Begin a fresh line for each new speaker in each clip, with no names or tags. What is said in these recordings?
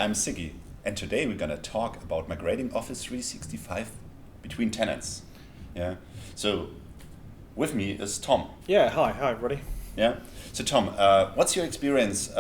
I'm Sigi, and today we're going to talk about migrating Office 365 between tenants. Yeah. So with me is Tom.
Yeah, hi everybody.
Yeah. So Tom, what's your experience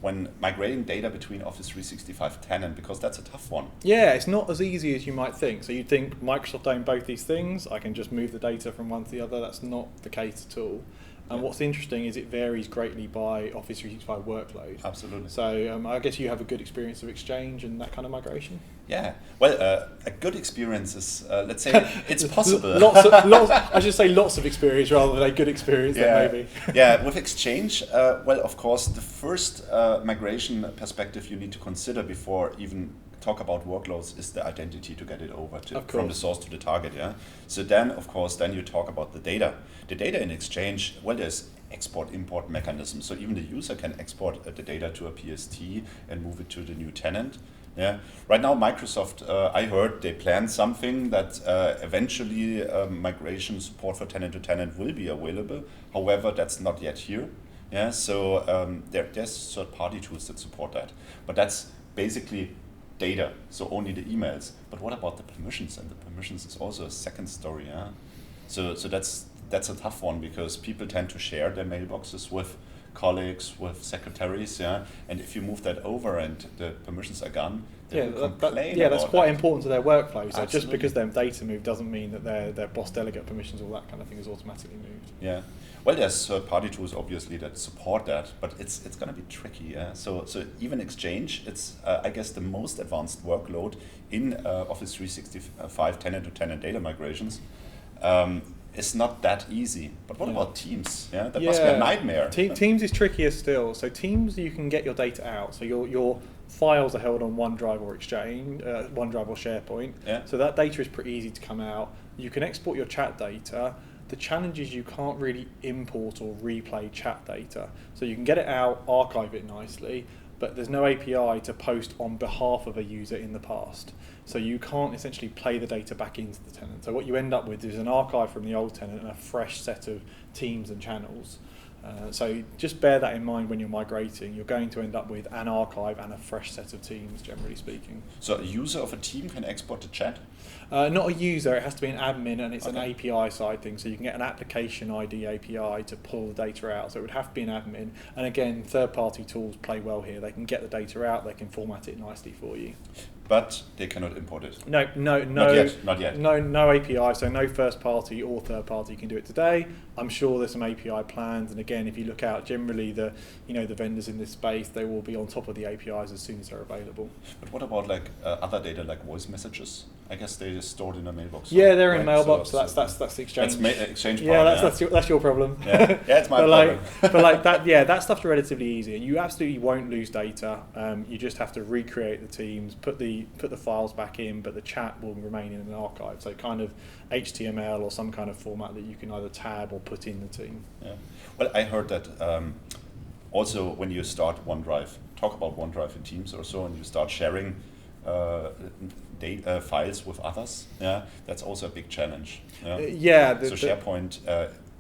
when migrating data between Office 365 tenant? Because that's a tough one.
Yeah, it's not as easy as you might think. So you'd think Microsoft own both these things. I can just move the data from one to the other. That's not the case at all. And what's interesting is it varies greatly by Office 365 workload.
Absolutely.
So I guess you have a good experience of Exchange and that kind of migration?
Yeah, well, a good experience is, let's say, it's possible.
I should say lots of experience rather than a good experience, then maybe.
Yeah, with Exchange, well, of course, the first migration perspective you need to consider before even talk about workloads is the identity to get it over from the source to the target. Yeah. So then, of course, then you talk about the data. The data in Exchange, well, there's export-import mechanism. So even the user can export the data to a PST and move it to the new tenant. Yeah. Right now, Microsoft, I heard they plan something that eventually migration support for tenant to tenant will be available. However, that's not yet here. Yeah. So there's third-party tools that support that, but that's basically data, so only the emails. But what about the permissions? And the permissions is also a second story. Yeah. So that's a tough one because people tend to share their mailboxes with colleagues, with secretaries, yeah. And if you move that over and the permissions are gone, they will complain.
That's quite important to their workflow. So
Absolutely.
Just because their data moved doesn't mean that their boss delegate permissions, all that kind of thing, is automatically moved.
Yeah. Well, there's third-party tools obviously that support that, but it's going to be tricky. Yeah. So even Exchange, it's I guess the most advanced workload in Office 365 tenant-to-tenant data migrations. It's not that easy. But what about Teams? Yeah, that must be a nightmare.
Teams is trickier still. So Teams, you can get your data out. So your files are held on OneDrive or Exchange, OneDrive or SharePoint.
Yeah.
So that data is pretty easy to come out. You can export your chat data. The challenge is you can't really import or replay chat data. So you can get it out, archive it nicely, but there's no API to post on behalf of a user in the past. So you can't essentially play the data back into the tenant. So what you end up with is an archive from the old tenant and a fresh set of teams and channels. So just bear that in mind when you're migrating. You're going to end up with an archive and a fresh set of teams, generally speaking.
So a user of a team can export the chat?
Not a user, it has to be an admin, and it's an API side thing. So you can get an application ID API to pull the data out. So it would have to be an admin. And again, third-party tools play well here. They can get the data out, they can format it nicely for you.
But they cannot import it.
No.
Not yet.
No API, so no first party or third party can do it today. I'm sure there's some API plans, and again, if you look out, generally the vendors in this space, they will be on top of the APIs as soon as they're available.
But what about other data like voice messages? I guess they are stored in a mailbox.
Yeah, they're in a mailbox. So that's the Exchange.
That's Exchange.
That's your problem.
Yeah, it's my problem.
But that stuff's relatively easy, and you absolutely won't lose data. You just have to recreate the teams, put the files back in, but the chat will remain in an archive. So kind of HTML or some kind of format that you can either tab or put in the team.
Yeah. Well, I heard that also when you start OneDrive, talk about OneDrive in Teams or so, and you start sharing files with others. Yeah, that's also a big challenge. Yeah. So SharePoint.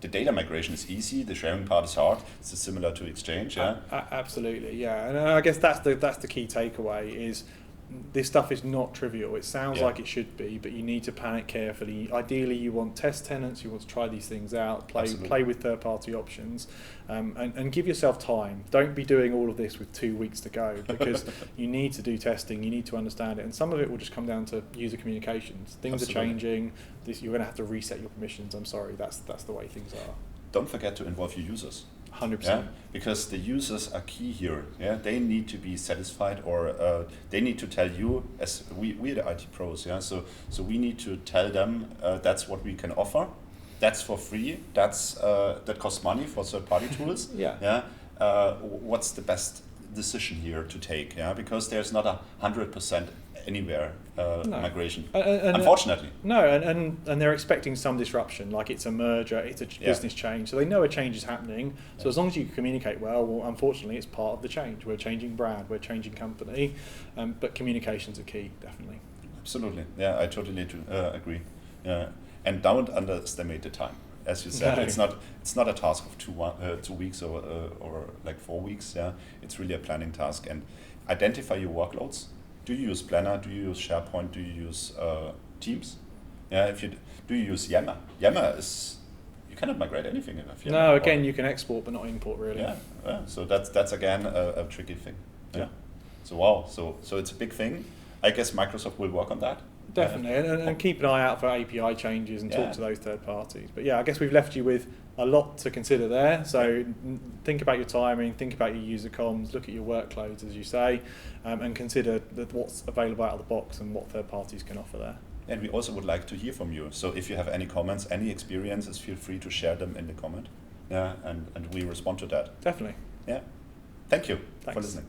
The data migration is easy. The sharing part is hard. It's similar to Exchange. Yeah.
Absolutely. Yeah, and I guess that's the key takeaway is. This stuff is not trivial. It sounds like it should be, but you need to plan it carefully. Ideally, you want test tenants, you want to try these things out, play with third-party options, and give yourself time. Don't be doing all of this with 2 weeks to go, because you need to do testing, you need to understand it, and some of it will just come down to user communications. Things are changing. You're going to have to reset your permissions. I'm sorry, that's the way things are.
Don't forget to involve your users.
100%.
Yeah? Because the users are key here. Yeah, they need to be satisfied, or they need to tell you, as we're the IT pros. Yeah, so we need to tell them that's what we can offer. That's for free. That costs money for third-party tools.
Yeah.
What's the best decision here to take? Yeah, because there's not 100% anywhere migration, unfortunately.
And they're expecting some disruption, like it's a merger, it's a business change, so they know a change is happening. So as long as you communicate well, unfortunately, it's part of the change. We're changing brand, we're changing company, but communications are key, definitely.
Absolutely, yeah, I totally agree. Yeah, and don't underestimate the time. As you said, it's not a task of 2 weeks or like 4 weeks. Yeah, it's really a planning task. And identify your workloads. Do you use Planner? Do you use SharePoint? Do you use Teams? Yeah, do you use Yammer? Yammer is, you cannot migrate anything in Yammer.
No, again, you can export but not import really.
Yeah. So that's again a tricky thing. Yeah. So wow. So it's a big thing. I guess Microsoft will work on that.
Definitely, and keep an eye out for API changes and talk to those third parties. But yeah, I guess we've left you with a lot to consider there. So think about your timing, think about your user comms, look at your workloads, as you say, and consider what's available out of the box and what third parties can offer there.
And we also would like to hear from you. So if you have any comments, any experiences, feel free to share them in the comment. Yeah, and we respond to that.
Definitely.
Yeah. Thank you
Thanks.
for listening.